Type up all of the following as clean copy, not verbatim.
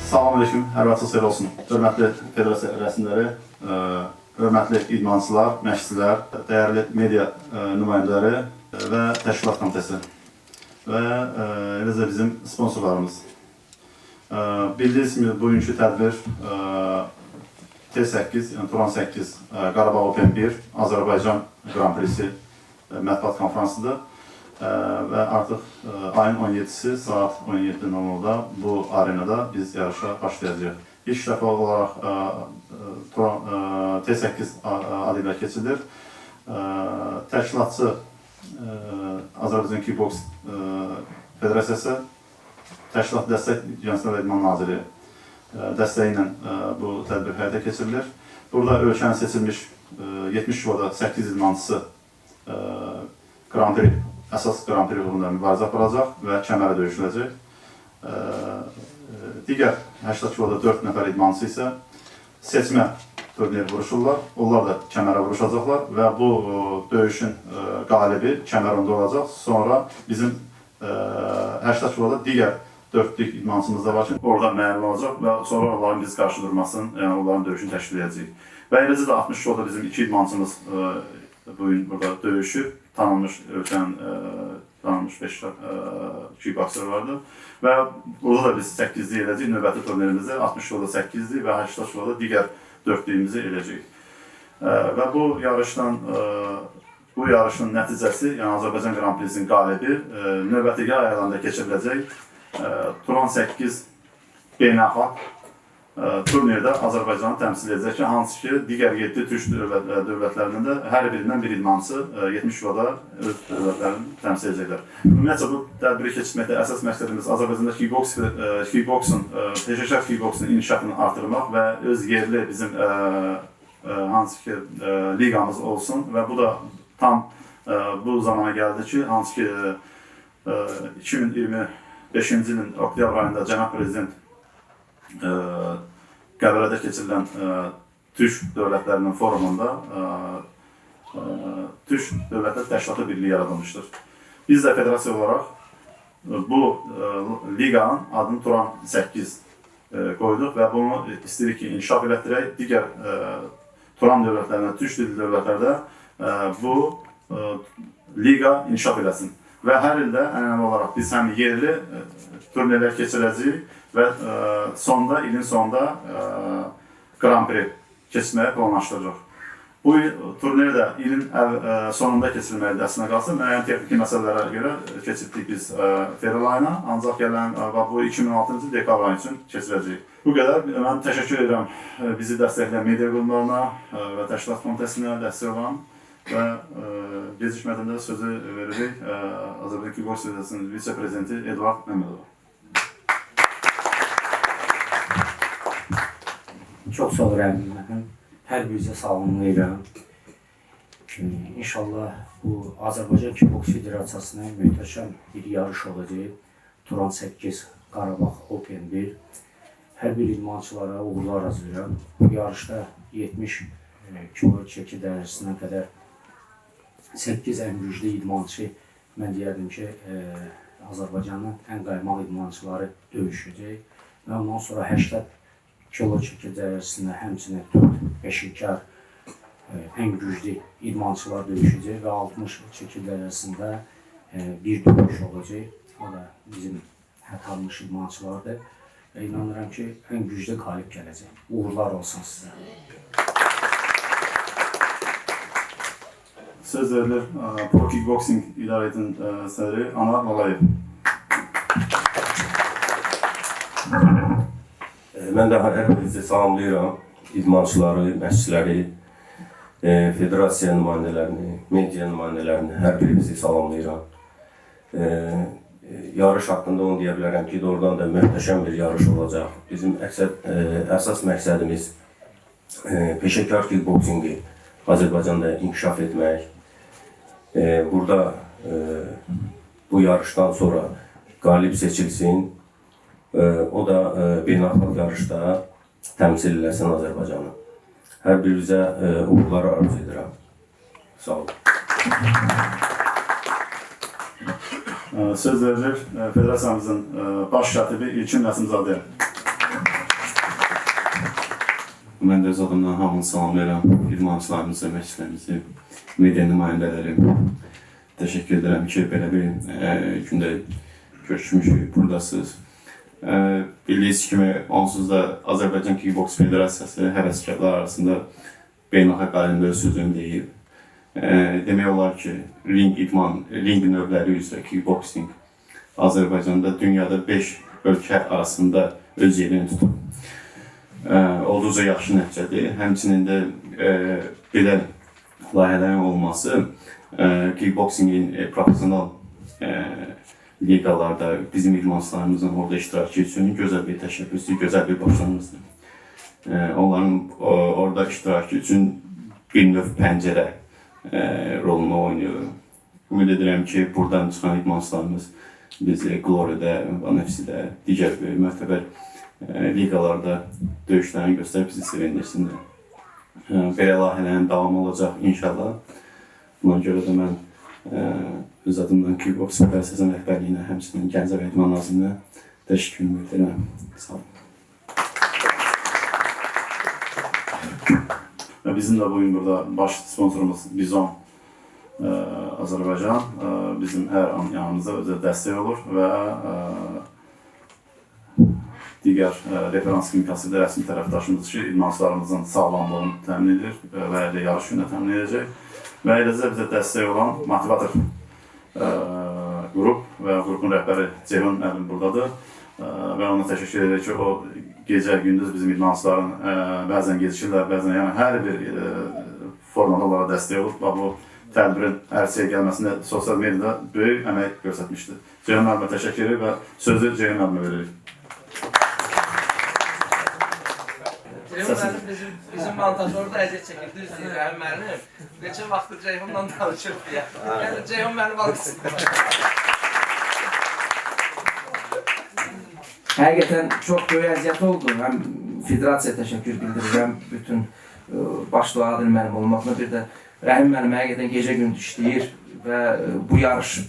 Salam aleyküm, hər vaxtınız xeyir olsun. Hörmətli federasiya rəsmiləri, hörmətli idmançılar, məşqçilər, dəyərli media nümayəndələri və təşkilat komitəsi və eləcə bizim sponsorlarımız. Bildiyiniz kimi bugünkü tədbir T8, yəni Turan 8 Qarabağ Open 1 Azərbaycan Grand Prix'si mətbuat konferansıdır. Və artıq ayın 17-si saat 17:00-da bu arenada biz yarışa başlayacağıq. İlk dəfə olaraq T8 adı ilə keçilir. Təşkilatçı Azərbaycan Kickboks Federasiyası, Təşkilat Dəstək Gənclər və İdman Naziri dəstəyi ilə bu tədbir həyata keçirilir. Burada ölkənin seçilmiş 70 kiloda 8 idmançısı Grand Prix, əsas Grand Prix uğrunda mübarizə aparacaq və kəmərə döyüşüləcək. Digər 80 kiloda 4 nəfər idmançı isə seçmə turniri vuruşurlar. Onlar da kəmərə vuruşacaqlar və bu döyüşün qalibi kəmərində olacaq. Sonra bizim 80 kiloda digər 4'lük idmançımız da var ki, orada müəyyən olacaq və sonra onların biz qarşı durmasını, yəni onların döyüşünü təşkil edəcəyik. Və eləcə də 60 kiloda bizim 2 idmançımız bugün burada döyüşüb. Tanınmış ölkənin tanınmış 5 kickboxer vardı və burada da biz 8'liyi edəcəyik. Növbəti turnirimizdə 60 kiloda 8'lik və 80 kiloda digər 4'lüyümüzü edəcəyik. Və bu yarışın nəticəsi, yəni Azərbaycan Grand Prix'sinin qalibi növbəti yay aylarında keçiriləcək Turan 8 beynəlxalq turnirdə Azərbaycanı təmsil edəcək ki, hansı ki, digər 7 türk dövlətlərinin də hər birindən bir idmançı 70 kiloda öz dövlətlərini təmsil edəcəklər. Ümumiyyətlə, bu tədbiri keçirməkdə əsas məqsədimiz Azərbaycanda kickboksun, peşəkar kickboksun inkişafını artırmaq və öz yerli bizim hansı ki, liqamız olsun və bu da tam bu zamana gəldi ki, hansı ki, 2025-ci ilin oktyabr ayında Cənab Prezident Qəbələdə keçirilən Türk dövlətlərinin forumunda Türk Dövlətlər Təşkilatı Birliyi yaradılmışdır. Biz də federasiya olaraq bu liqanın adını Turan 8 qoyduq və bunu istəyirik ki, inkişaf elətdirək. Digər Turan dövlətlərində, Türk dilli dövlətlərdə bu liqa inkişaf eləsin. Və hər ildə ənənəvi olaraq biz həm yerli turnirlər keçirəcəyik və ilin sonunda Grand Prix keçməyə planlaşdırırıq. Bu turnir də ilin sonunda keçirilməlidir əslində qalsın. Müəyyən texniki məsələlərə görə keçirdik biz fevral ayına, ancaq gələn bu 2016-cı dekabr ayı üçün keçirəcəyik. Bu qədər. Mən təşəkkür edirəm bizi dəstəkləyən media qurumlarına və təşkilat komitəsinə dəstək olan və gecikmədən də sözü veririk Azərbaycan Kickboks Federasiyasının vitse-prezidenti Eduard Məmmədova. Çox sağ olun, hər birinizə salamlayıram. İnşallah bu Azərbaycan Kickboks Federasiyasının möhtəşəm bir yarış olacaq. Turan 8 Qarabağ Open 1. Hər bir idmançılara uğurlar arzulayıram. Bu yarışda 70 kilo çəki dərəcəsinə qədər 8 ən güclü idmançı, mən deyərdim ki, Azərbaycanın ən qaymaq idmançıları döyüşəcək. Və ondan sonra 80 kilo çəki dərəcəsində həmçinin 4 peşəkar ən güclü idmançılar döyüşəcək və 60 çəki dərəcəsində bir döyüş olacaq. O da bizim tanınmış idmançılardır və inanıram ki, ən güclü qalib gələcək. Uğurlar olsun sizə. Söz verilir Pro Kickboxing İdarətin sədri Anar Lalayev. Mən də hər birinizi salamlayıram, idmançıları, məşqçiləri, federasiya nümayəndələrini, media nümayəndələrini, hər birinizi salamlayıram. Yarış haqqında onu deyə bilərəm ki, doğrudan da möhtəşəm bir yarış olacaq. Bizim əsas məqsədimiz peşəkar kickboksingi Azərbaycanda inkişaf etmək. Burada bu yarışdan sonra qalib seçilsin. O da beynəlxalq yarışda təmsil eləsin Azərbaycanı. Hər birinizə uğurlar arzu edirəm. Sağ olun. Söz verilir federasiyamızın baş katibi İlkin Nəsimzadəyə. Mən də öz adımdan hamını salamlayıram. İdmançılarımızı, məşqçilərimizi, media nümayəndələri. Təşəkkür edirəm ki, belə bir gündə görüşmüşük, buradasınız. Bildiyiniz kimi, onsuz da Azərbaycan Kickboks Federasiyası həvəskarlar arasında beynəlxalq aləmdə öz sözünü deyib. Demək olar ki, ring növləri üzrə kickboksing Azərbaycanda dünyada 5 ölkə arasında öz yerini tutub. Olduqca yaxşı nəticədir. Həmçinin də belə layihələrin olması kickboksingin profesional liqalarda bizim idmançılarımızın orada iştirakı üçün gözəl bir təşəbbüsdür, gözəl bir başlanğıcdır. Onların orada iştirakı üçün bir növ pəncərə rolunu oynayır. Ümid edirəm ki, buradan çıxan idmançılarımız bizi Glorya'da, NFC-də, digər möhtəbər liqalarda döyüşlərini göstərib bizi sevindirsinlər. Belə layihələrin davamı olacaq inşallah. Buna görə də mən öz adımdan Kickboks Federasiyasının rəhbərliyinə, həmçinin Gəncə və İdman Nazirliyinə təşəkkürümü bildirirəm. Sağ olun. Ve bizim de bugün burada baş sponsorumuz Bizon Azerbaycan bizim her an yanımızda özel destek olur ve diğer referans klinikası da rəsmi tərəfdaşımız ki, idmançılarımızın sağlamlığını təmin edir və elə yarış günü təmin edəcək. Və eləcə bizə dəstək olan Motivator qrup və qrupun rəhbəri Ceyhun müəllim buradadır. Və ona təşəkkür edir ki, o gecə gündüz bizim idmançıların bəzən gecikirlər, bəzən yəni hər bir formada onlara dəstək olub və bu tədbirin ərsəyə gəlməsində sosial mediada böyük əmək göstərmişdir. Ceyhun müəllimə təşəkkür edir və sözü Ceyhun müəllimə veririk. Ceyhun müəllim bizim montajördə əziyyət çəkir, düzdür Rəhim müəllim. Neçə vaxtdır Ceyhunla danışırıq deyə. Yəni Ceyhun müəllim alışsın. Həqiqətən çox böyük əziyyət oldu. Həm federasiyaya təşəkkür bildirirəm, bütün başda Adil müəllim olmaqla bir də Rəhim müəllim həqiqətən gecə-gündüz işləyir və bu yarış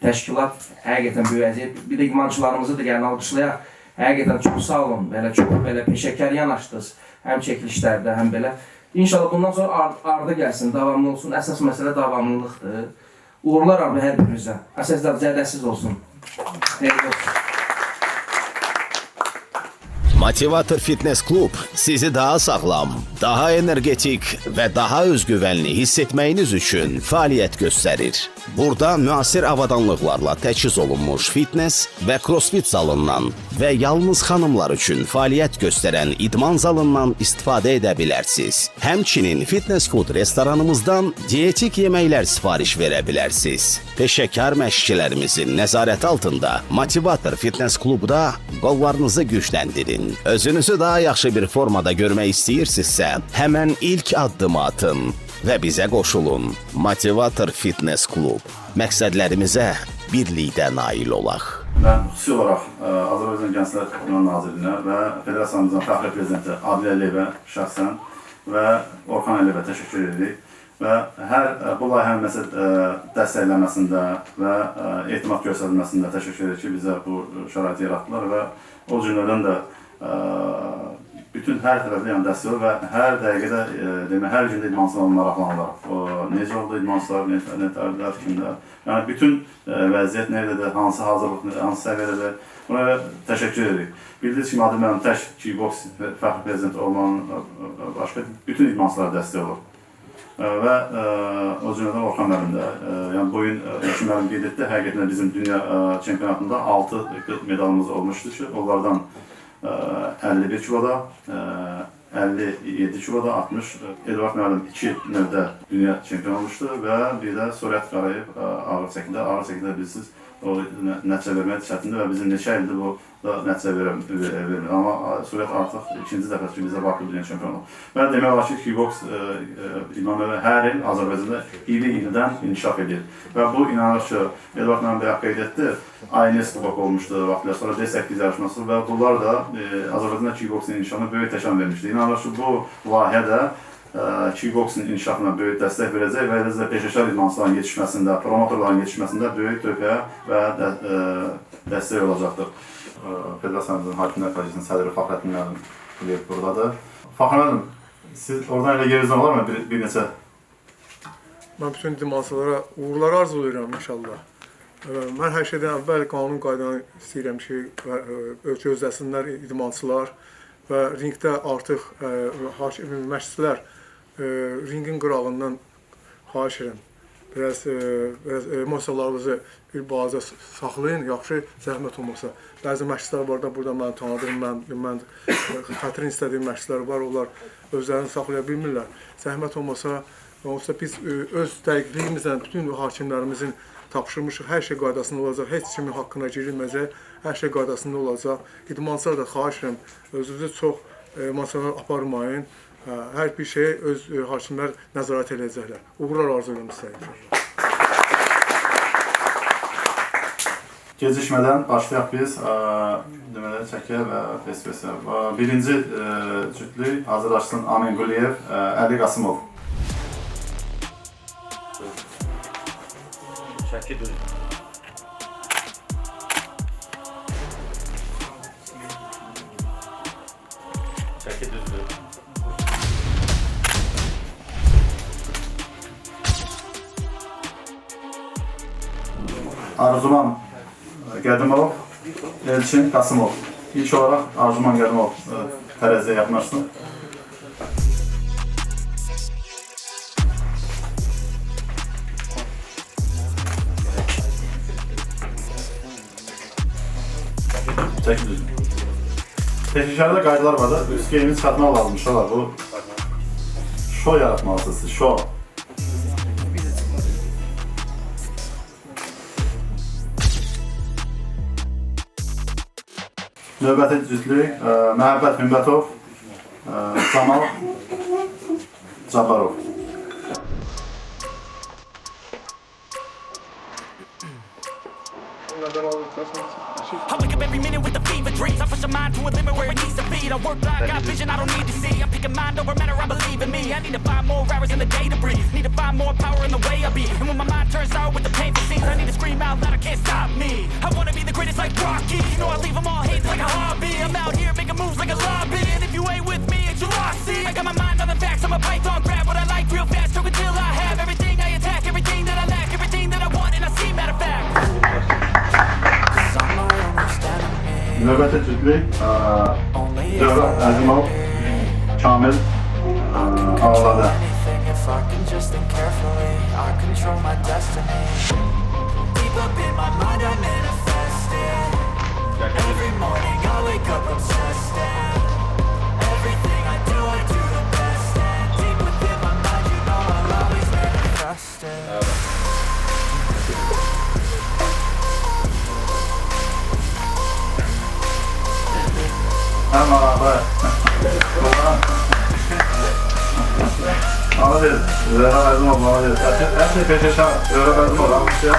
təşkilat həqiqətən böyük əziyyət. Bir də idmançılarımızı da gəlin alqışlayaq. Həqiqətən çox sağ olun, çox peşəkar yanaşdınız, həm çəkilişlərdə, həm belə. İnşallah bundan sonra ardı gəlsin, davamlı olsun. Əsas məsələ davamlılıqdır. Uğurlar ardı hər birinizə. Əsaslar zədəsiz olsun. Xeyirli olsun. Motivator Fitness Klub sizi daha sağlam, daha energetik və daha özgüvənli hiss etməyiniz üçün fəaliyyət göstərir. Burada müasir avadanlıqlarla təchiz olunmuş fitness və crossfit zalından və yalnız xanımlar üçün fəaliyyət göstərən idman zalından istifadə edə bilərsiniz. Həmçinin fitness food restoranımızdan dietik yeməklər sifariş verə bilərsiniz. Peşəkar məşqçilərimizin nəzarəti altında Motivator Fitness Klubda qollarınızı gücləndirin. Özünüzü daha yaxşı bir formada görmək istəyirsinizsə, həmən ilk addımı atın və bizə qoşulun. Motivator Fitness Klub. Məqsədlərimizə birlikdə nail olaq. Mən xüsusi olaraq Azərbaycan Gənclər İdman Nazirliyinə və Federasiyamızın fəxri prezidenti Adil Əliyevə şəxsən və Orxan Əliyevə təşəkkür edirik. Və hər bu layihənin dəstəklənməsində və etimad göstərilməsində təşəkkür edirik ki, bizə bu şəraiti yaratdılar və o cümlədən də bütün hər tərəfli yəni dəstək olur və hər dəqiqədə, hər gündə idmançılarla maraqlanırlar. Necə oldu idmançılar, nətərdilər, kimlər. Yəni bütün vəziyyət nəydədir, hansı hazırlıq, hansı səviyyədədir, buna təşəkkür edirik. Bildiyiniz kimi, Adil müəllim tək kickboks fəxri prezidenti olmanın başqa bütün idmançılara dəstək olur. Və o cümlədən Orxan müəllim də, yəni bugün iki müəllim qeyd etdi, həqiqətən bizim dünya çempionatında 6 medalımız olmuşdur ki, onlardan 51 kiloda, 57 kiloda, 60. Edvard müəllim 2 növdə dünya çempion olmuşdu və bir də Surət Qarayev ağır çəkində bilsiniz, o nəticə vermək çətindir və bizim neçə ildir bu da nəticə vermir. Amma Surət artıq ikinci dəfə ki, bizə Bakı dünya çempionu oldu. Və demək olar ki, kickboks idmanları hər il Azərbaycanda il-ildən inkişaf edir. Və bu inanır ki, Edvard müəllim də qeyd etdi, INS Kubok olmuşdu vaxtlar sonra D8 yarışması və bunlar da Azərbaycanda kickboksin inkişafına böyük təkan vermişdi. İnanır ki, bu layihə də kickboksin inkişafına böyük dəstək verəcək və eləcə peşəkar idmançıların yetişməsində, promotorların yetişməsində böyük töhfə və dəstək olacaqdır. Federasiyamızın Hakimlər Kollejinin sədri Fəxrəddin müəllim buradadır. Fəxri müəllim, siz oradan elə yerizən olar mı bir neçə? Mən bütün idmançılara uğurlar arzulayıram inşallah. Mən hər şeydən əvvəl qanun qaydanı istəyirəm ki, gözləsinlər idmançılar və ringdə artıq məşqçilər ringin qırağından xahiş edirəm. Biraz emosiyalarınızı bir balaca saxlayın, yaxşı zəhmət olmasa. Bəzi məşqçilər var da, burada mən tanıdığım, mən xətrin istədiyim məşqçilər var, onlar özlərini saxlaya bilmirlər. Zəhmət olmasa, onsuz biz öz dəqiqliyimizlə bütün hakimlərimizin tapşırmışıq, hər şey qaydasında olacaq, heç kimin haqqına girilməyəcək, hər şey qaydasında olacaq. İdmançılar da xahiş edirəm, özünüzü çox emosiyalar aparmayın. Hər bir şeyə öz hakimlər nəzarət edəcəklər. Uğurlar arzulayıram sizə inşallah. Gecikmədən başlayaq biz deməli çəkiyə və festivalə. Birinci cütlük hazırlaşsın Amin Quliyev, Əli Qasımov. Çəki düzdür. Çəki düzdür. Arzuman Qədimov, Elçin Qasımov. İlk olaraq Arzuman Qədimov tərəziyə yaxınlaşsın. Çəki düzgün. Peşəkərdə qaydalar var da, üst geyimi çıxartmaq lazım, şolar. Bu şo yaratmalısınız siz, şo. Növbəti cütlük Məhəbbət Hümbətov, Camal Cabbarov. I wake up every minute with the fever dreams. I push my mind to a limit where it needs to be. I work blind, got vision I don't need to see. I'm picking mind over matter, I believe in me. I need to find more hours in the day to breathe. Need to find more power in the way I be. And when my mind turns sour with the painful scenes, I need to scream out loud, I can't stop me. I wanna be the greatest like Rocky. You know I leave them all hating like a hobby. I'm out here making moves like a lobby. And if you ain't with me, it's your loss, see. I got my mind on the facts, I'm a python, grab what I like real fast. Choke until I have everything I attack, everything that I lack, everything that I want, and I see, matter of fact. Növbəti cütlük Zöhrət Əzimov, Kamil Ağladı. Həm maraqlı. Молодец. Zöhrət Əzimov, молодец. Həmçinin peşəkar Zöhrət Əzimov almışıq.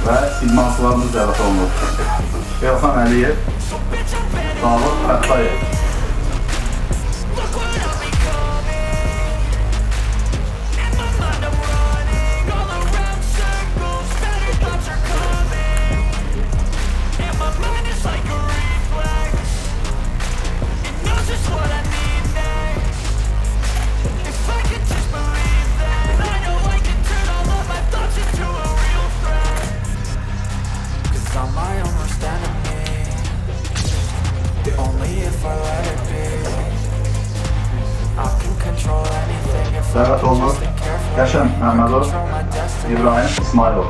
Və idmançılarımız dəvət olunur. Elxan Əliyev, Davud Fəttayev. Dəvət olunur. Qəşən Məhmədov, İbrahim İsmailov.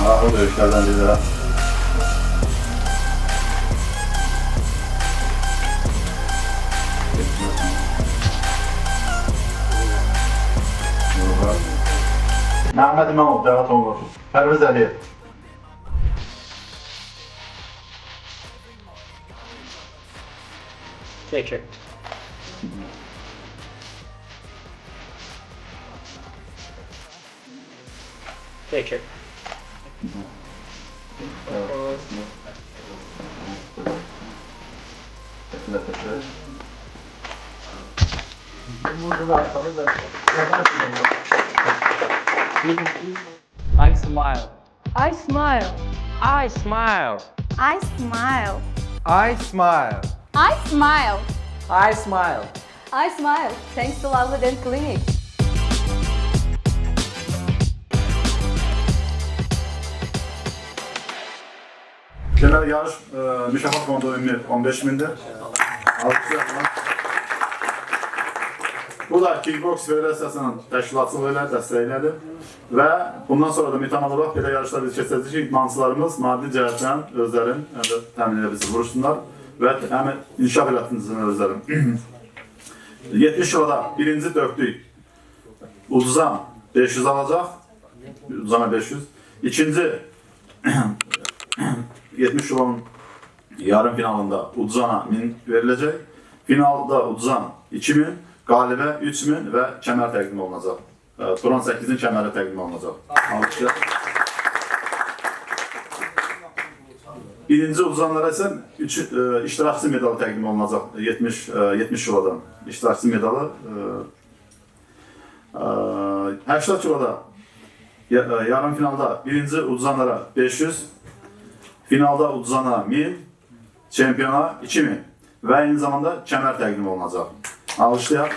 Maraqlı döyüşlərdən bizlərə. Məhəmməd İmamov dəvət olunur. Pərviz Əliyev. Take care. Take care. I smile. I smile. I smile. I smile. I smile. I smile. I smile. I smile. Thanks to Lovely Dent Clinic. Genel yarış mükafat fondu ümumi 15.000'dir. Alkışlayalım. Bu da Kickbox Federasiyasının təşkilatçılığı ilə dəstəklədir və bundan sonra da mütəmadi olaraq belə yarışlar biz keçəcəyik ki, idmançılarımız maddi cəhətdən özlərini təmin edə bilsin, vuruşsunlar və həmin inkişaf elətdirsinlər özlərini. 70 kiloda birinci dörtlük Ulduzan 500 alacaq, Ulduzana 500. İkinci 70 kilonun yarım finalında Ulduzana 1000 veriləcək. Finalda Ulduzan 2000, qalibə 3000 və kəmər təqdim olunacaq. Turan 8-in kəməri təqdim olunacaq. Alkışlar. Birinci Ulduzanlara isə iştirakçı medalı təqdim olunacaq 70 kilodan. İştirakçı medalı 80 kiloda yarım finalda birinci Ulduzanlara 500, finalda Ulduzana 1000, çempiyona 2000 və eyni zamanda kəmər təqdim olunacaq. Alışlayaq.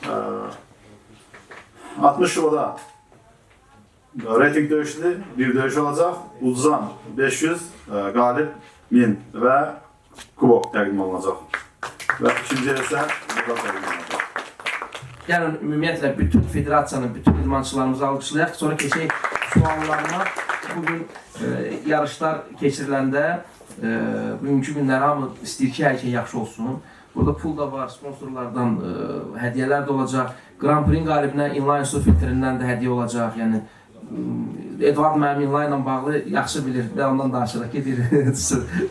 Ee, 60 kiloda reyting döyüşlü bir döyüş olacaq. Ulduzan 500, qalib 1000 və kubok təqdim olunacaq. Və ikinci isə medal təqdim olunacaq. Gəlin ümumiyyətlə bütün federasiyanın, bütün idmançılarımızı alqışlayaq. Sonra keçək suallarına. Bugün yarışlar keçiriləndə bugünkü günlər hamı istəyir ki, hər şey yaxşı olsun. Burada pul da var, sponsorlardan hədiyyələr də olacaq. Grand Prix qalibinə inline su filtrindən də hədiyyə olacaq. Yəni Edvard mənim inline ilə bağlı yaxşı bilir. Və ondan danışırıq ki, deyir,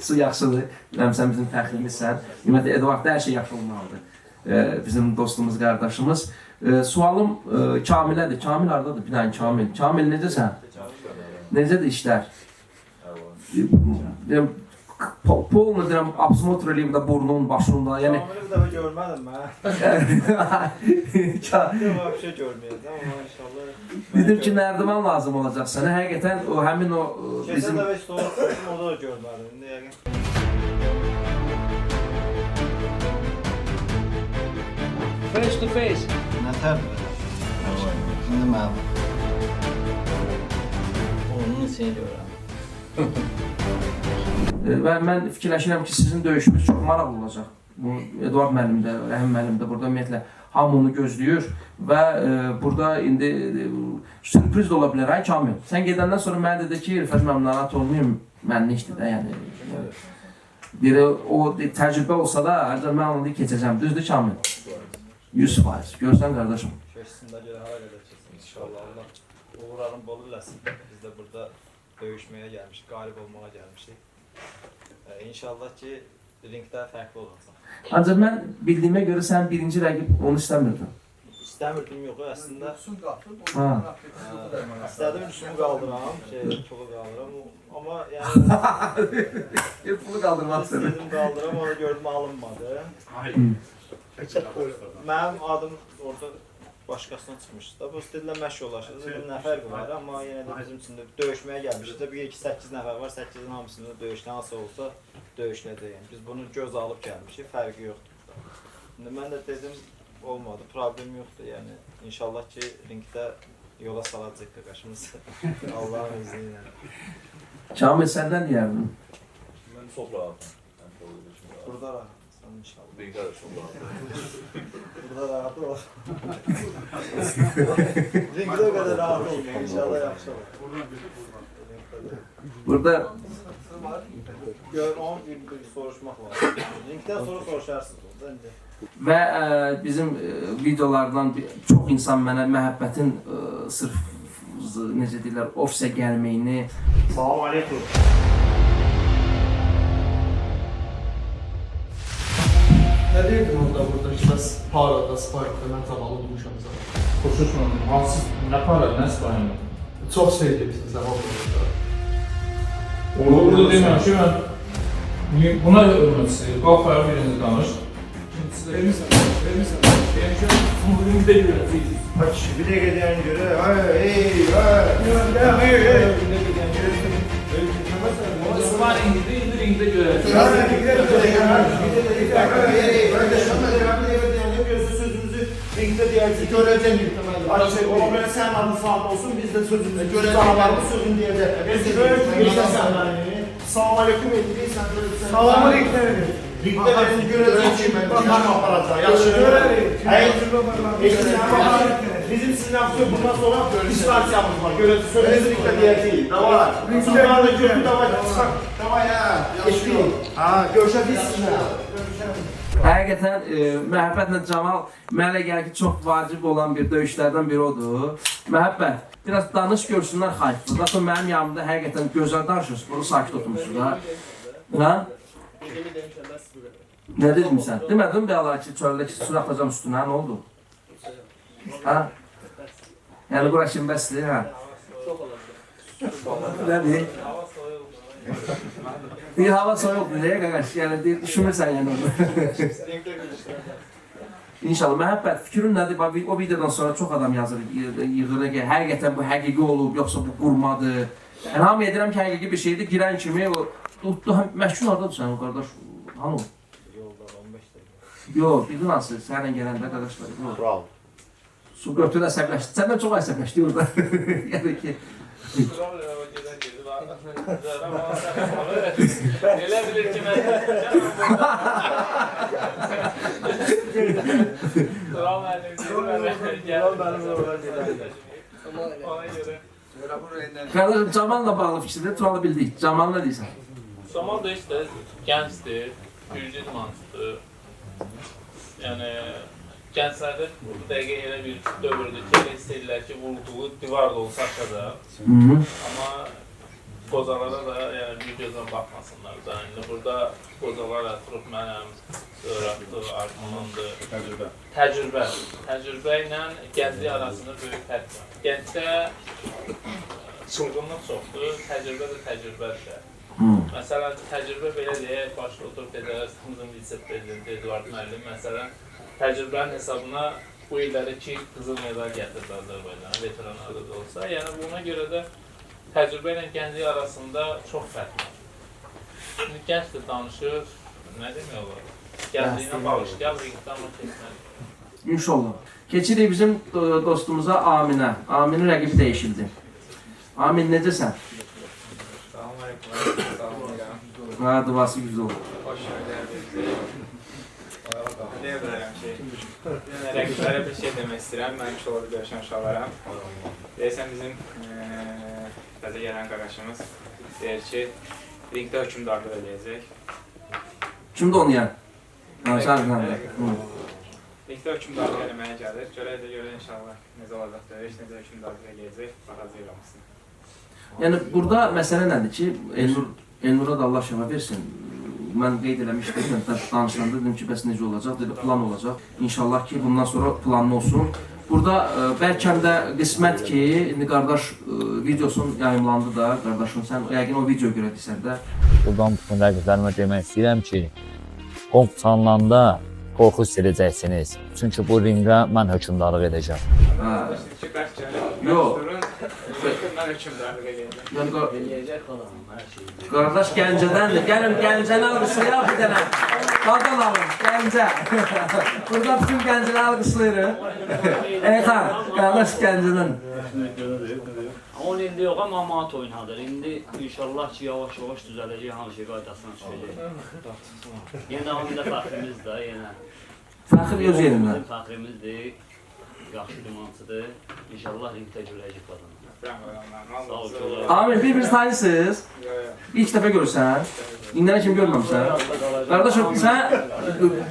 su yaxşıdır. Sən bizim təxlimizsən. Ümumiyyətlə Edvardda hər şey yaxşı olmalıdır. Bizim dostumuz, qardaşımız. Sualım Kamilədir. Kamil haradadır? Bir dənə Kamil. Kamil necəsən? Necədir işlər? Polnu deyirəm, absmotr eləyim də burnun, başında, yəni... Kamil'i bir dəfə görmədim mən. Bir şey görməyəcəm, amma inşallah... Dedim ki, nərdivan lazım olacaq sənə, həqiqətən o, həmin o... Keçən dəfə işte orada da görmədim, indi yəqin. Face to face. Nətər belə? İndi mənim. Onun seni görürəm. Və mən fikirləşirəm ki, sizin döyüşünüz çox maraqlı olacaq. Bu Edvard müəllim də, Rəhim müəllim də burada ümumiyyətlə hamı onu gözləyir və burada indi sürpriz də ola bilər, hə Kamil? Sən gedəndən sonra mənə dedi ki, Rifət müəllim narahat olmayayım, mənlikdir də, yəni. Biri o təcrübə olsa da, ancaq mən onu keçəcəm, düzdür Kamil? 100%, görsən qardaşım. Keçsin də görə hara qədər keçsin, inşallah Allah. Uğurlarım bol eləsin. Biz də burada döyüşməyə gəlmişik, qalib olmağa gəlmişik. İnşallah ki, ringdə fərqli olacaq. Ancaq mən bildiyimə görə sən birinci rəqib onu istəmirdin. İstəmirdim yox, əslində. Ha. İstədim üstümü qaldıram, pulu qaldıram. Amma yəni... Pulu qaldırmaq istədim. İstədim qaldıram, onu gördüm alınmadı. Mənim adım orada başqasına çıxmışdı da. Bu istədilər məşq olaşırdı. Nə fərqi var, amma yenə də bizim üçün də döyüşməyə gəlmişik. Bir 2-8 nəfər var, 8-in hamısında döyüşdən nasıl olsa döyüşləyəcəyik. Biz bunu göz alıb gəlmişik, fərqi yoxdur. İndi mən də dedim, olmadı, problem yoxdur. Yəni, inşallah ki, ringdə yola salacaq qardaşımız. Allah'ın izni ilə. Kamil, səndən deyərdin? Mən çox rahatım. Burada rahatsan inşallah. Ringdə də çox rahatım. Burada rahat ol. Ringdə o qədər rahat olmuyor, inşallah yaxşı olur. Burada gör, onun bir soruşmaq lazım. Ringdən sonra soruşarsınız orada. Və bizim videolardan çox insan mənə məhəbbətin sırf necə deyirlər, ofisə gəlməyini. Salam aleykum. da burada biraz parada, sparkda mən tamam olmuşam zaten. Xüsusən hansı, nə para, nə sparayla? Çox sevdiğimsin sen orada. Onu burada demirəm ki, mən buna hörmət istəyir. Qalx ayağa birinci danış. Vermişsən. Yəni ki, bunu indi görəcəyik. Bak bir de geceden göre, hey, Osman indi ringdə görəcək. sözümüzü ringde diyeceğiz, göreceğiz. Açık, o böyle sen adın sağda olsun, biz de sözümüzü göreceğiz. Canavarımız sözünü diyeceğiz. Salam aleyküm ediliysen böyle sen. Salam aleyküm ediliysen. Ringde benim göreceğim ki ben çıkarım aparacağım. Yaxşı görürüm. Bizim sizinle bundan sonra distansiyamız var. Görüntü söyledik de diyeceğiz. Davay. Sonra da görüntü davay çıkar. Davay ha. Ha, görüşebiliriz sizinle. Həqiqətən Məhəbbətlə Camal mənə elə gəlir ki, çox vacib olan bir döyüşlərdən biri odur. Məhəbbət, biraz danış görsünlər xayıfdır. Zaten mənim yanımda həqiqətən gözəl danışırsın, bunu sakit oturmuşsun da. Ha? Nə dedim sən? Demədin bəyalar ki, çöldəki su atacam üstünə, nə oldu? Ha? Yəni bura kim bəsdir, hə? Nədir? Bir hava soyuqdur, deyə qaqaş, yəni düşünürsən yəni onu. İnşallah, Məhəbbət, fikrin nədir? O videodan sonra çox adam yazır, yığılır ki, həqiqətən bu həqiqi olub, yoxsa bu qurmadır. Yəni, hamı edirəm ki, həqiqi bir şeydir, girən kimi, məhkun oradadır sən, qardaş, hanı o? Yolda 15 dəqiqə. Yox, bildin hansı, sənlə gələndə qardaşlar. Bravo. Su götürə əsəbləşdi, səndən çox əsəbləşdi orada. Yəni ki... Elə bilir ki, mən... Tural mənim Qardaşım, Camal'la bağlı fikirdə Turalı bildik. Camal nə deyirsən? Camal da işte gəncdir, gürcü idmançıdır. Yəni, gənclərdə bu dəqiqə elə bir dövrdür ki, elə istəyirlər ki, vurduğu divar da olsa aşacaq. Amma qozalara da videodan baxmasınlar da. İndi burada qozalar ətraf mənim öyrətdir, arxamındır. Təcrübə. Təcrübə ilə gənclik arasında böyük fərq var. Gəncdə çılğınlıq çoxdur, təcrübə də təcrübədir. Məsələn, təcrübə belə deyək, başda oturub Federasiyamızın vitse-prezidenti Eduard müəllim, məsələn, təcrübənin hesabına bu illəri 2 qızıl medal gətirdi Azərbaycana, veteranlarda da olsa. Yəni, buna görə də təcrübə ilə gənclik arasında çox fərq var. Şimdi gənc də danışır, nə demək olar? Gəncliyinə bağışlayaq, ringdən onu keçməli. İnşallah. Keçirik bizim dostumuza Aminə. Aminin rəqibi dəyişildi. Amin, necəsən? Salam aleyküm, salam aleyküm. Ha, duası güzel oldu. Hoş geldiniz. Deyə bilərəm ki, rəqiblərə bir şey demək istəyirəm. Mənim şolada görüşən uşaqlara. Deyəsən bizim təzə gələn qardaşımız deyir ki, ringdə hökümdarlıq eləyəcək. Kimdir onu yəni? Ringdə hökümdarlıq eləməyə gəlir. Görək də görək inşallah necə olacaq döyüş, necə hökümdarlıq eləyəcək. Baxacaq hamısını. Yəni burada məsələ nədir ki, Elnur'a da Allah şəfa versin. Mən qeyd eləmişdim, danışanda dedim ki, bəs necə olacaq, dedi, plan olacaq. İnşallah ki, bundan sonra planlı olsun. Burada bəlkə də qismət ki, indi qardaş videosun yayımlandı da, qardaşım, sən yəqin o videoyu görəcəksən də. Buradan bütün rəqiblərimə demək istəyirəm ki, konk çalınanda qorxu siləcəksiniz. Çünki bu ringə mən hökümdarlıq edəcəm. Yox. Mən hökümdarlıq eləyəcəm. Qardaş Gəncədəndir. Gəlin Gəncəni alqışlayaq bir dənə. Qadan alın, Gəncə. Burada bütün Gəncəni alqışlayırıq. Eyxan, qardaş Gəncədən. Onun indi yox, amma amat oynadır. İndi inşallah ki, yavaş-yavaş düzələcək, hamı şey qaydasına düşəcək. Yenə onda fəxrimiz də, yenə. Fəxr öz yerində. Fəxrimizdir, yaxşı limansıdır. İnşallah ringdə görəcək qazanır. Amin, bir-birinizi tanıyırsınız? İlk dəfə görürsən? İndənə kimi görməmsən? Qardaşım, sən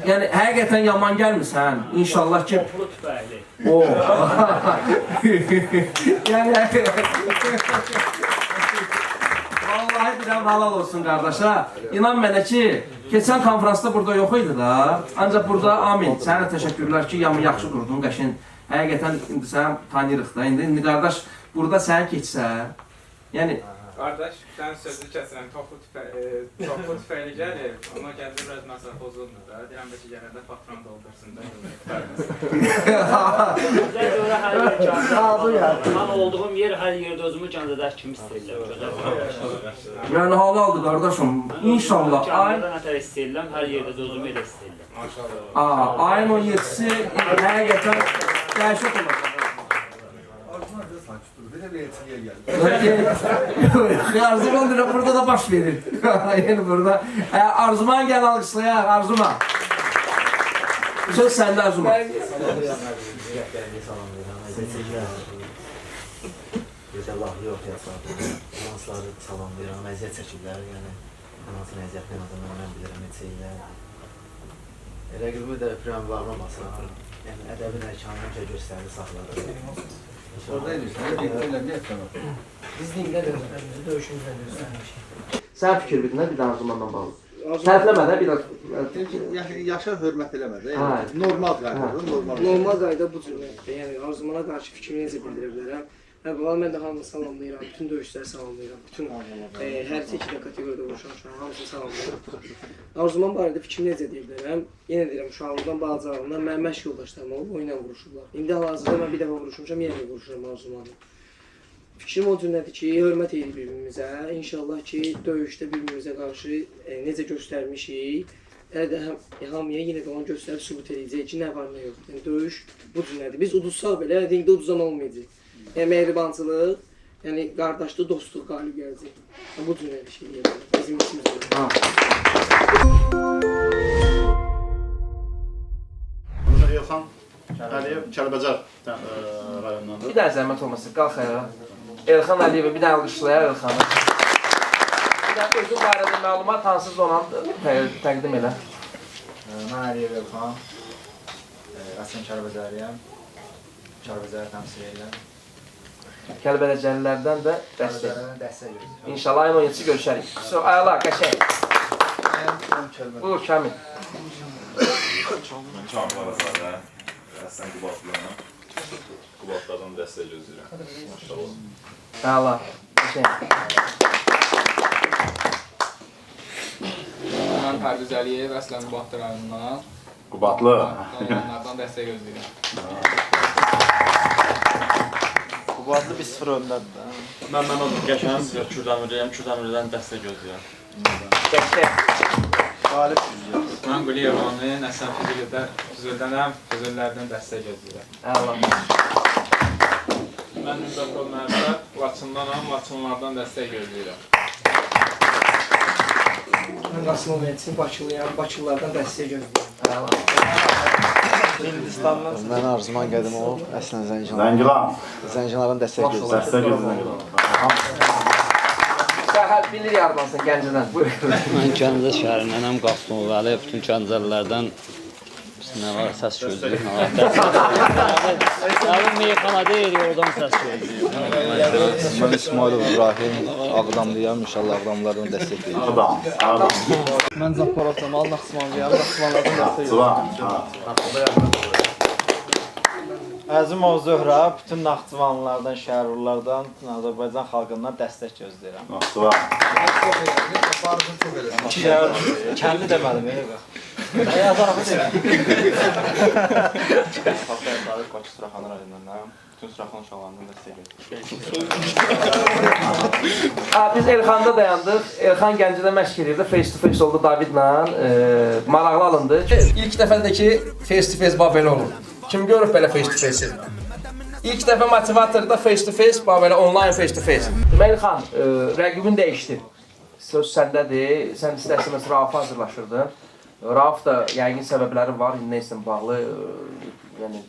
yəni həqiqətən yaman gəlmirsən. İnşallah ki... Toplu tüfəkli. Yəni... Vallahi edirəm, halal olsun qardaşa. İnan mənə ki, keçən konferansda burada yox idi da. Ancaq burada amin. Sənə təşəkkürlər ki, yamı yaxşı qurdun, qəşin. Həqiqətən indi səni tanıyırıq da. İndi qardaş burada səni keçsə, yəni Qardaş, sən sözü kəsirəm, çoxlu tüfəyli gəlir, ona gəldi biraz məsələ pozulmur da. Deyirəm ki, gələndə patron doldursun da. Mən olduğum yer hər yerdə özümü Gəncədəki kimi istəyirəm. yəni halaldır qardaşım. İnşallah. Gəncədə nətər istəyirəm, hər yerdə də özümü elə istəyirəm. Maşallah. Ayın 17-si həqiqətən dəhşət olacaq. Arzuman deyir, burada da baş verir. Yəni burada. Arzuman gəl alqışlayaq, Arzuman. Söz səndə Arzuman. Gözəllahlı ortaya saldım. Finansları salamlayıram, əziyyət çəkirlər. Yəni, finansın əziyyətini en azından mən bilirəm, neçə ilə. Rəqibimi də öpürəm, bağlamasın. Yəni, ədəbin ərkanı həmişə göstərdi, saxladı. Orada edirsən, Biz dində də döyüşümüzdə göstərmişik. Sən fikir bildin, bir də Arzumanla bağlı. Tərfləmə də, bir də. Yaşa hörmət eləmədi. Normal qaydadır. Normal qayda bu cürlərdir. Yəni, Arzumana qarşı fikrimi necə bildirə bilərəm. Mən də hamını salamlayıram, bütün döyüşləri salamlayıram, bütün hər seçilə kateqoriyada vuruşan uşaqları hamısını salamlayıram. Arzuman barədə fikrimi necə deyə bilərəm? Yenə deyirəm, uşaqlıqdan balacağımdan mənim məşq yoldaşlarım olub, o ilə vuruşurlar. İndi hal-hazırda mən bir dəfə vuruşmuşam, yenə də vuruşuram Arzumanı. Fikrim o cürlədir ki, hörmət edirik bir-birimizə. İnşallah ki, döyüşdə bir-birimizə qarşı necə göstərmişik, hələ də hamıya yenə də onu göstərib sübut edəcək ki, nə var, nə yox. Yəni, döyüş bu cürlədir. Biz udursaq belə, ringdə uduzan olmayacaq. Mehribancılıq, yəni qardaşlıq, dostluq qalib gələcək. Bu cürlə bir şey deyəcək. Bizim işimiz Burada Elxan Əliyev Kəlbəcər rayonundandır. Bir dənə zəhmət olmasın, qalx ayağa. Elxan Əliyevə bir dənə alqışlayaq Elxanı. Bir dənə özün barədə məlumat hansız olan təqdim elə. Mən Əliyev Elxan, Əsəm Kəlbəcəriyəm. Kəlbəcəri təmsil edirəm. Kəlbəcərlilərdən də dəstək. Dəstək gözləyirəm. İnşallah ayın 17-si görüşərik. Ayla, qəşəng. Buyur, Kamil. Mən Kamil Arazadə, Əssən Qubatlıyam. Qubatlardan dəstək gözləyirəm. Maşallah. Ayla, qəşəng. Mən Pərviz Əliyev, Əslən Qubatlı rayonundan. Qubatlı. Onlardan dəstək gözləyirəm. Qubatlı 1-0 öndədir də. Mən Məmməd Qəşən, Kürdəmirliyəm, Kürdəmirlidən dəstək gözləyirəm. Qalib Mən Quliyevani, Nəsən Füzüldənəm, Füzüllərdən dəstək gözləyirəm. Allah. Mən Müzəkol Məhəbbət, Laçındanam, Laçınlardan dəstək gözləyirəm. Mən Qasımov Elçin, Bakılıyam, Bakılılardan dəstək gözləyirəm. Hindistandan. Mən Arzuman Qədimov, əslən Zəngilan. Zəngilandan dəstək gözləyirəm. Dəstək gözləyirəm. Səhər bilir yardansın Gəncədən. Mən Gəncə şəhərindənəm, Qasımov Əli, bütün Gəncəlilərdən nə var, səs gözləyir. Nəvim meyxana deyil, oradan səs gözləyir. Mən İsmailov İbrahim, Ağdamlıyam, inşallah Ağdamlardan dəstək verirəm. Mən Zaporozdan, Naxçıvanlıyam, Naxçıvanlardan dəstək verirəm. Əzimov Zöhrə, bütün Naxçıvanlılardan, şəhərlilərdən, bütün Azərbaycan xalqından dəstək gözləyirəm. Naxçıvan. Kəndi demədim, Yazarımı deyil. Bakı Suraxanı rayonundan, bütün Suraxan uşaqlarından dəstək verirəm. Biz Elxanda dayandıq. Elxan Gəncədə məşq edirdi. Face to face oldu Davidlə. Maraqlı alındı. İlk dəfədir ki, face to face belə olur. Kim görüb belə face to face-i? İlk dəfə motivatorda face to face, belə online face to face. Deməli Elxan, rəqibin dəyişdi. Söz səndədir. Sən istərsiniz Rauf'a hazırlaşırdın. Rauf da yəqin səbəbləri var, neysə bağlı, yəni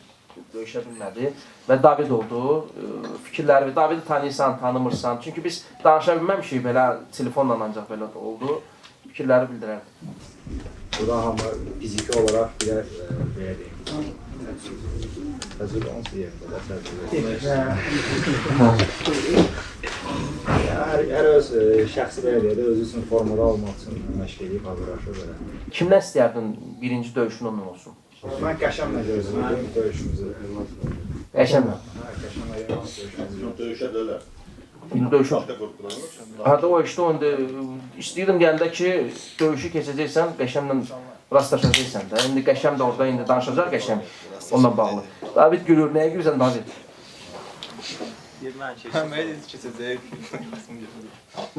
döyüşə bilmədi və David oldu. Fikirləri, Davidi tanıyırsan, tanımırsan. Çünki biz danışa bilməmişik belə, telefonla ancaq belə oldu. Fikirləri bildirərdi. Burada hamı fiziki olaraq belə deyim. Təzir 10 yerdə, təzir. Hər öz şəxsi vəziyyədə özü üçün formada olmaq üçün məşq edib hazırlaşır belə. Kimdən istəyərdin birinci döyüşün onunla olsun? Mən Qəşəmlə gözləyirdim döyüşümüzü. Qəşəmlə? Qəşəmlə döyüşümüzü. Döyüşə dölər. Birinci döyüş o. Hada o işte onda istəyirdim gəndə ki, döyüşü keçəcəksən, Qəşəmlə rastlaşacaqsan da. İndi Qəşəm də orada indi danışacaq Qəşəm onunla bağlı. David gülür, nəyə gülürsən David? Məmməyə dedi ki, keçəcək.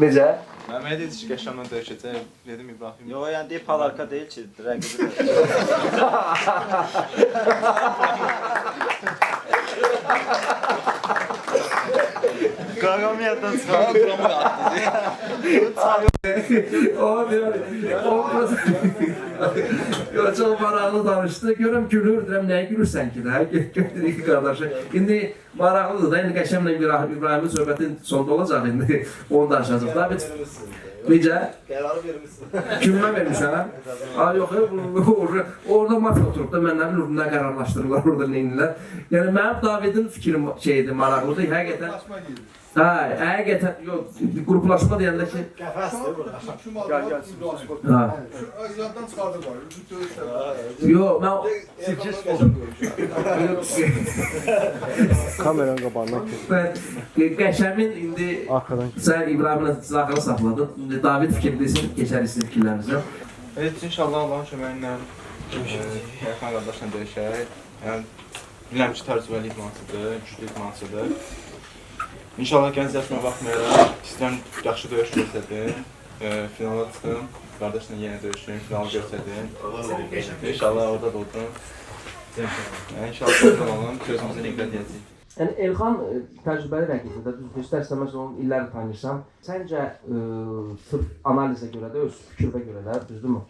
Necə? Məmməyə dedi ki, Qəşəmlə döyüşəcək. Dedim İbrahim. Yox, yəni deyib palarka deyil ki, rəqibi. Qaqamiyyatdan çıxardım. O çox maraqlı danışdı. Görüm gülür, deyirəm nəyə gülürsən ki də? Götürük qardaşı. İndi maraqlıdır da, indi Qəşəmlə İbrahimin söhbətin sonunda olacaq indi. Onu danışacaq. David, necə? Qərarı vermişsin. Kimə vermişəm? Yox, orada mafya oturub da mən nə bilim, nə qərarlaşdırırlar orada neynirlər. Yəni mənim Davidin fikrim şeydir, maraqlıdır. Həqiqətən. Həqiqətən, yox, qruplaşma deyəndə ki... Qəfəsdir burada. Azaddan çıxardı var, yox, mən... Kameranın qabağına Qəşəmin indi... Sən İbrahimlə zaqalı saxladın. İndi David fikirdesin, keçər sizin fikirlərinizə. Evet, inşallah Allahın köməklə Erxan qardaşla döyüşək. Yəni, bilirəm ki, təcrübəli idmançıdır, güclü idmançıdır. İnşallah gənc yaşıma baxmayaraq, istəyirəm yaxşı döyüş göstərdim, finala çıxdım, qardaşla yenə döyüşüm, finalı göstərdim. İnşallah orada da oldum. İnşallah oradan olun, sözümüzü ringdə deyəcəyik. Yəni Elxan təcrübəli rəqibdir, düzdür, istər-istəməz onun illəri tanıyırsan. Səncə sırf analizə görə də, öz fikirə görə də, düzdürmü?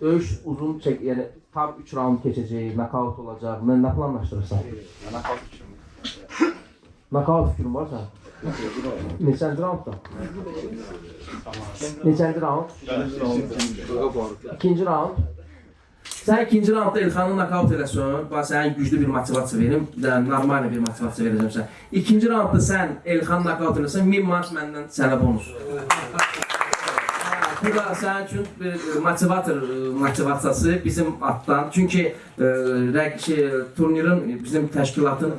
Döyüş uzun çək, yəni tam 3 raund keçəcək, knockout olacaq, nə planlaşdırırsan? Knockout fikrim. Knockout fikrin var sən? Neçənci raundda? Neçənci raund? İkinci raund. Sən ikinci raundda Elxanı knockout eləsən, sənin güclü bir motivasiya verim, normal bir motivasiya verəcəm sən. İkinci raundda sən Elxanı knockout eləsən, 1000 manat məndən sənə bonus. Bu da sənin üçün bir motivasiyası bizim atdan. Çünki turnirin, bizim təşkilatın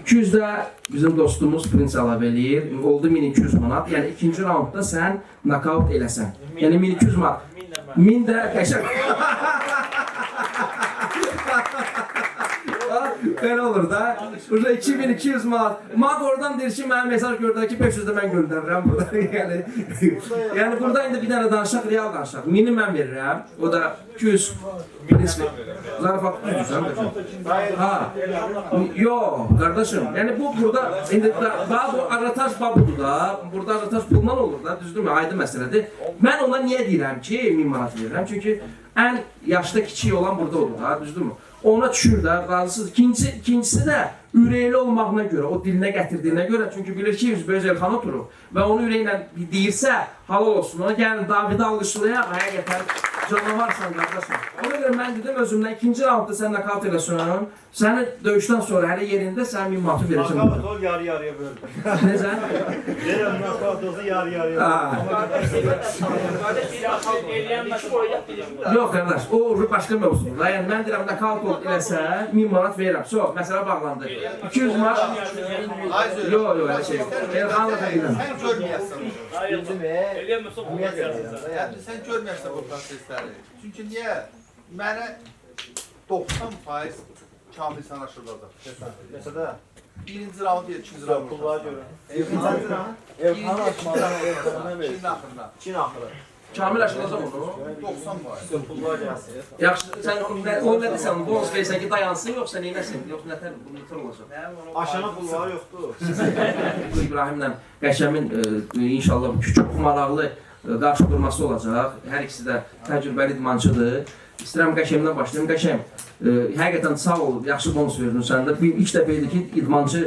200 də bizim dostumuz Prince əlavə eləyir. Oldu 1200 manat. Yəni ikinci raundda sən knockout eləsən. Yəni 1200 manat. 1000 də qəşəng. Belə olur da. Burada 2200 manat. Mat oradan deyir ki, mənə mesaj gördülər ki, 500 də mən göndərirəm burada. Yəni burada indi bir dənə danışaq, real danışaq. 1000-i mən verirəm. O da 200 prinsip. Zarafat düzdürsən qəşəng. Yox, qardaşım. Yəni bu burada indi bu arataj babudur da. Burada arataj pulman olur da, düzdürmü? Aydın məsələdir. Mən ona niyə deyirəm ki, 1000 manat verirəm? Çünki ən yaşda kiçik olan burada olur da, düzdürmü? Ona düşür də, razısız. İkincisi də ürəkli olmağına görə, o dilinə gətirdiyinə görə. Çünki bilir ki, Üzböz Elxan oturur və onu ürəklə deyirsə, halal olsun. Ona gəlin, Davidi alqışlayaq, həqiqətən canavarsan, qardaşım. Ona görə mən dedim özümdən, ikinci raundda sən nakavt eləsən, səni döyüşdən sonra hələ yerində sən 1000 manatı verəcəm. Nakavt ol, yarı-yarıya böldüm. Necə? Deyirəm, nakavt olsa yarı-yarıya böldüm. Yox, qardaş, o başqa mövzudur. Yəni, mən deyirəm, nakavt ol eləsə, 1000 manat verirəm. So, məsələ bağlandı. 200 manat... Yox, elə şey yox. Elxanla xəyirəm. Sən görməyəsən. Sən görməyəsən bu prosesləri. Çünki niyə? Mənə 90% Kamil sən aşırılacaq. Məsələ? Birinci raund, ikinci raund. Pullara görə. İkinci raund. Elxan açmadan Elxana verir. Çin axırına. Çin axırı. Kamil aşılacaq onu. 90%. Pullar gəlsin. Yaxşı, sən o nə desən, bonus versən ki, dayansın, yoxsa neynəsin? Yox, nətər, bu nətər olacaq? Aşana pulları yoxdur. İbrahimlə Qəşəmin inşallah çox maraqlı qarşı durması olacaq. Hər ikisi də təcrübəli idmançıdır. İstəyirəm Qəşəmdən başlayayım. Qəşəm, həqiqətən sağ ol, yaxşı bonus verdin sən də. İlk dəfə idi ki, idmançı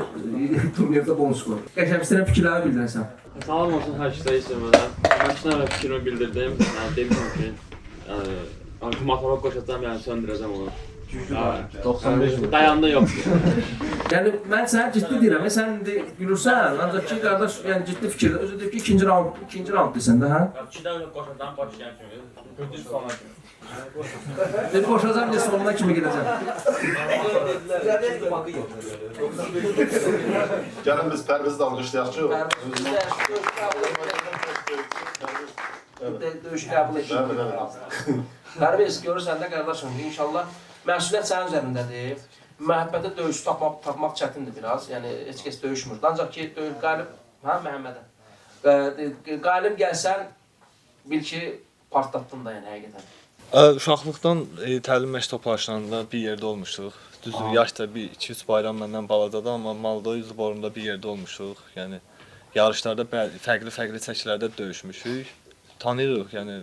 turnirdə bonus qoyur. Qəşəm, istəyirəm fikirləri bildirəsən. Salam olsun hər kəsə istəmədən. Mən üçünə fikrimi bildirdim. Yəni demişəm ki, akkumulyatora qoşacağam, yəni söndürəcəm onu. Güclü qalib. 95 dayandı yox. Yəni mən sənə ciddi deyirəm, sən indi gülürsən, ancaq ki qardaş, yəni ciddi fikirdə özü deyir ki, ikinci raund desən də, hə? 2 dəqiqə qoşadan başlayan kimi, götür sona kimi. Dedi qoşacam deyə sonuna kimi gedəcəm. Gəlin biz Pərvizi də alqışlayaq ki, döyüşü qəbul etdik. Pərviz, görürsən də qardaşım, inşallah məsuliyyət sənin üzərindədir. Məhəbbətə döyüşü tapmaq çətindir biraz, yəni heç kəs döyüşmür. Ancaq ki, qalib, hə Məhəmmədə? Qalib gəlsən, bil ki, partlatdın da yəni həqiqətən. Uşaqlıqdan təlim məşq toplaşlarında bir yerdə olmuşduq. Düzdür, yaş da 2-3 bayram məndən balacadır, amma Maldoy zborunda bir yerdə olmuşduq. Yəni yarışlarda fərqli çəkilərdə döyüşmüşük. Tanıyırıq, yəni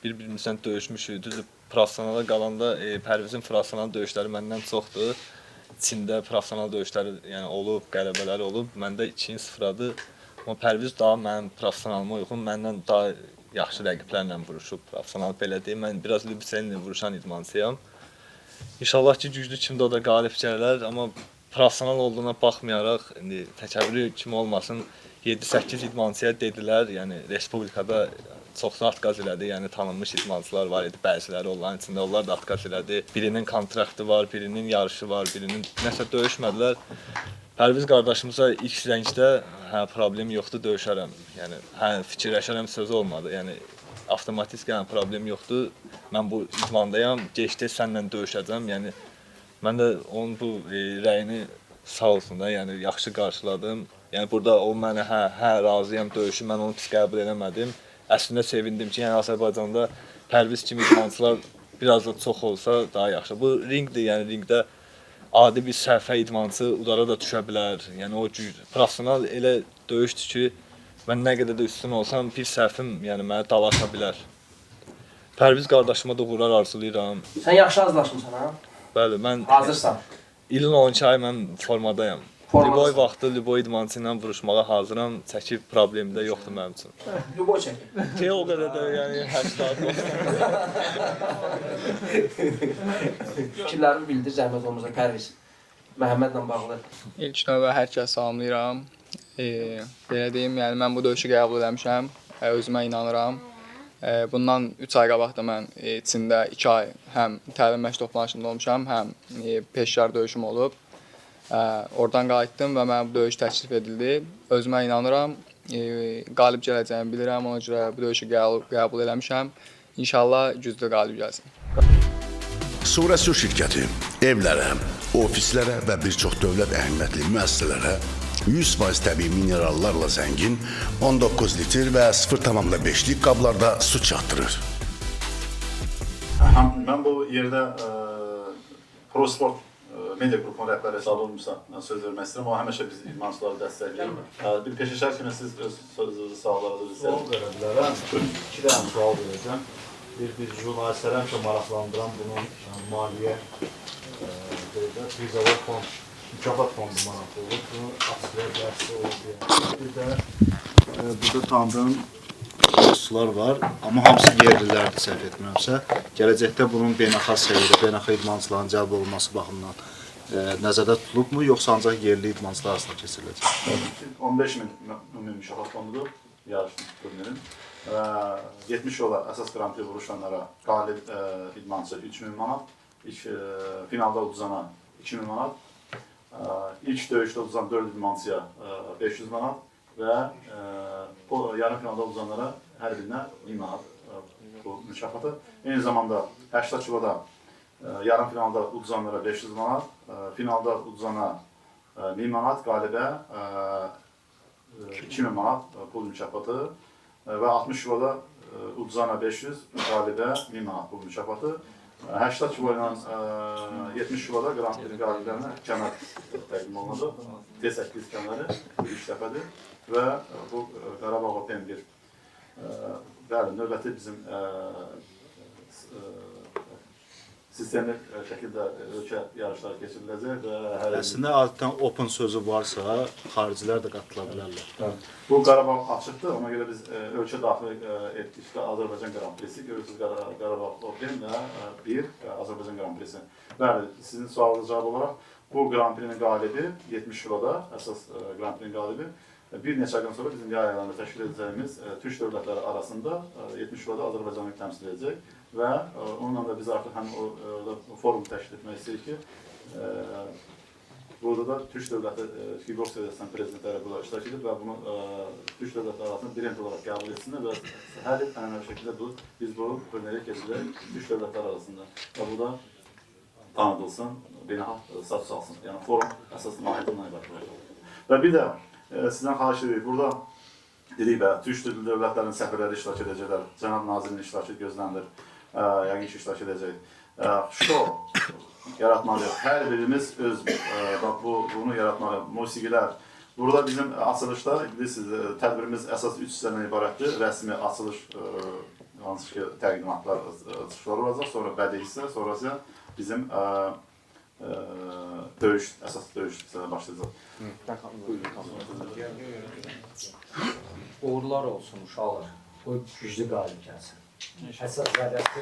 bir-birimizdən döyüşmüşük. Düzdür, professionala qalanda Pərvizin professional döyüşləri məndən çoxdur. Çində professional döyüşləri yəni olub, qələbələri olub. Məndə 2-0-adır. Amma Pərviz daha mənim professionalıma uyğun, məndən daha yaxşı rəqiblərlə vuruşub, professional belə deyim. Mən biraz Lübsellə vuruşan idmançıyam. İnşallah ki, güclü kimdə o da qalib gələr, amma professional olduğuna baxmayaraq, indi təkəbbürlü kimi olmasın, 7-8 idmançıya dedilər, yəni Respublikada çoxsu atqaz elədi, yəni tanınmış idmançılar var idi, bəziləri onların içində, onlar da atqaz elədi. Birinin kontraktı var, birinin yarışı var, birinin nəsə döyüşmədilər. Pərviz qardaşımıza ilk rəngdə problem yoxdur, döyüşərəm. Yəni fikirləşərəm sözü olmadı. Yəni avtomatik problem yoxdur. Mən bu idmandayam, gec-tez səninlə döyüşəcəm. Yəni mən də onun bu rəyini sağ olsun da, yəni yaxşı qarşıladım. Yəni burada o mənə razıyam döyüşü, mən onu pis qəbul eləmədim. Əslində sevindim ki, yəni Azərbaycanda Pərviz kimi idmançılar biraz da çox olsa daha yaxşı. Bu ringdir, yəni ringdə adi bir səhvə idmançı udara da düşə bilər. Yəni o professional elə döyüşdür ki, mən nə qədər də üstün olsam, bir səhvim yəni məni dalaşa bilər. Pərviz qardaşıma da uğurlar arzulayıram. Sən yaxşı hazırlaşmısan, ha? Bəli, mən hazırsan. İlin 12 ay mən formadayam. Liboy vaxtı Liboy idmançı ilə vuruşmağa hazıram. Çəkib problemi də yoxdur mənim üçün. Liboy çəkib. O qədər də yəni 80-90. Fikirlərimi bildir zəhmət olmasa Pərviz. Məhəmmədlə bağlı. İlk növbə hər kəs salamlayıram. Belə deyim, yəni mən bu döyüşü qəbul eləmişəm. Özümə inanıram. Bundan 3 ay qabaq da mən içində 2 ay həm təlim məşq toplanışında olmuşam, həm peşkar döyüşüm olub. Oradan qayıtdım və mənə bu döyüş təklif edildi. Özümə inanıram, qalib gələcəyimi bilirəm, ona görə bu döyüşü qəbul eləmişəm. İnşallah güclü qalib gəlsin. Surəsu şirkəti evlərə, ofislərə və bir çox dövlət əhəmiyyətli müəssisələrə 100% təbii minerallarla zəngin 19 litr və 0,5-lik qablarda su çatdırır. Mən bu yerdə ProSport media qrupunun rəhbəri hesab olunmuşsa söz vermək istəyirəm. O həmişə biz idmançıları dəstəkləyir. Bir peşəkar kimi siz öz sözünüzü sağlayırdınız. Sual verə bilərəm. 2 dənə sual verəcəm. Bir jurnalistləri həmişə maraqlandıran bunun maliyyə prizover fond, mükafat fondu maraqlı olur. Bunu açıqlaya bilərsə olur. Bir də burada tanıdığım sular var, amma hamısı yerlilərdir səhv etmirəmsə. Gələcəkdə bunun beynəlxalq səviyyədə, beynəlxalq idmançıların cəlb olunması baxımından nəzərdə tutulubmu, yoxsa ancaq yerli idmançılar arasında keçiriləcək? 15.000 ümumi mükafat fondudur yarış turnirin. 70 yola əsas Grand Prix vuruşanlara qalib idmançı 3.000 manat, finalda uduzana 2.000 manat, ilk döyüşdə uduzan 4 idmançıya 500 manat və yarım finalda uduzanlara hər birinə 1000 manat bu mükafatı. Eyni zamanda 80 kiloda yarım finalda uduzanlara 500 manat, finalda uduzana 1000 manat, qalibə 2000 manat pul mükafatı və 60 kiloda uduzana 500, qalibə 1000 manat pul mükafatı. 80 kilo ilə 70 kiloda Grand Prix qaliblərinə kəmər təqdim olunacaq. T8 kəməri ilk dəfədir və bu Qarabağ Open bir növbəti bizim sistemli şəkildə ölkə yarışları keçiriləcək və hər Əslində altdan open sözü varsa, xaricilər də qatıla bilərlər. Bu Qarabağ açıqdır, ona görə biz ölkə daxili etdikdə Azərbaycan Grand Prixi, görürsünüz Qarabağ Open və bir Azərbaycan Grand Prixi. Bəli, sizin sualınıza cavab olaraq bu Grand Prix'nin qalibi 70 kiloda, əsas Grand Prix'nin qalibi bir neçə gün sonra bizim yay aylarında təşkil edəcəyimiz Türk dövlətləri arasında 70 kiloda Azərbaycanı təmsil edəcək və onunla da biz artıq həm orada forum təşkil etmək istəyirik ki, burada da Türk dövləti Kickboks Federasiyasının prezidentləri burada iştirak edib və bunu Türk dövlətləri arasında brend olaraq qəbul etsinlər və hər il ənənəvi şəkildə biz bu turnirə keçirək Türk dövlətləri arasında və bu da tanıdılsın, beynəlxalq status alsın. Yəni forum əsas mahiyyətindən ibarət olacaq. Və bir də sizdən xahiş edirik, burada dedik və Türk dövlətlərinin səfirləri iştirak edəcəklər, Cənab Nazirin iştirakı gözlənilir, yəqin ki iştirak edəcək. Şou yaratmalıyıq, hər birimiz bunu yaratmalıyıq, musiqilər. Burada bizim açılışda, bilirsiniz, tədbirimiz əsas 3 hissədən ibarətdir, rəsmi açılış, hansı ki təqdimatlar, çıxışlar olacaq, sonra bədii hissə, sonra isə bizim döyüş, əsas döyüş hissədən başlayacaq. Uğurlar olsun uşaqlar. Bu güclü qalib gəlsin. Əsas hədəfi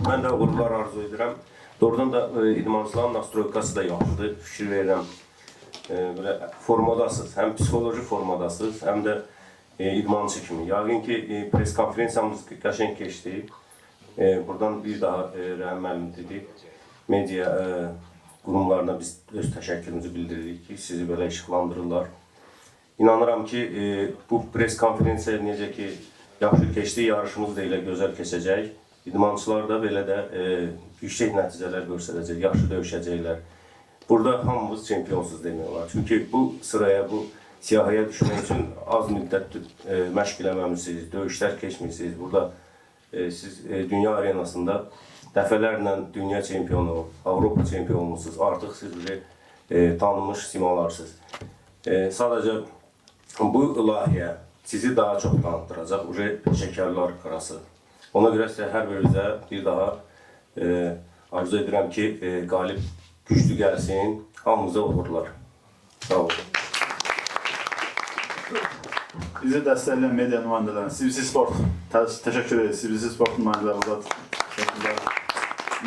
Mən də uğurlar arzu edirəm. Doğrudan da idmançıların nastroykası da yaxşıdır. Fikir verirəm. Belə formadasınız. Həm psixoloji formadasınız, həm də idmançı kimi. Yəqin ki pres konferansiyamız qəşəng keçdi. Buradan bir daha Rəhim müəllim dedi. Media qurumlarına biz öz təşəkkürümüzü bildiririk ki, sizi belə işıqlandırırlar. İnanıram ki bu pres konferensiya necə ki yaxşı keçdi, yarışımız da elə gözəl keçəcək. İdmançılar da belə də yüksək nəticələr göstərəcək, yaxşı döyüşəcəklər. Burada hamımız çempionsuz demək olar. Çünki bu sıraya, bu siyahıya düşmək üçün az müddət məşq eləməmisiniz, döyüşlər keçmirsiniz. Burada siz dünya arenasında dəfələrlə dünya çempionu, Avropa çempionusunuz. Artıq siz tanınmış simalarsınız. Sadəcə bu layihə sizi daha çox tanıtdıracaq, şəkərlər arası. Ona görə sizə hər birinizə bir daha arzu edirəm ki, qalib güclü gəlsin, hamımıza uğurlar. Sağ olun. Bizi dəstəkləyən media nümayəndələrinə, CBC Sport təşəkkür ederiz. CBC Sport nümayəndələri burada təşəkkürlər.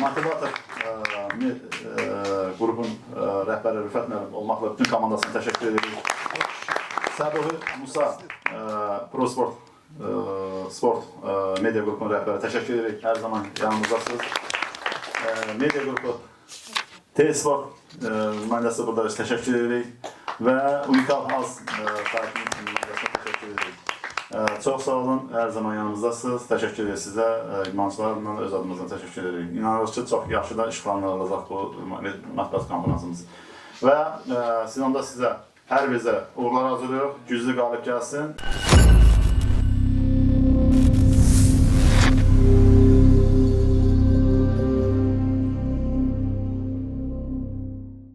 Motivator qrupun rəhbəri Rüfət müəllim olmaqla bütün komandasına təşəkkür edirik. Sədovi Musa Pro Sport media qrupunun rəhbəri təşəkkür edirik. Hər zaman yanımızdasınız. Media qrupu T-Sport nümayəndəsi burada təşəkkür edirik və Unikal Haz sahibinin nümayəndəsinə təşəkkür edirik. Çox sağ olun, hər zaman yanımızdasınız. Təşəkkür edirik sizə, idmançılarla öz adımızdan təşəkkür edirik. İnanırıq ki, çox yaxşı da işıqlandırılacaq bu mətbuat konferansımız. Və sizə hər bizə uğurlar arzu edirik, güclü qalib gəlsin.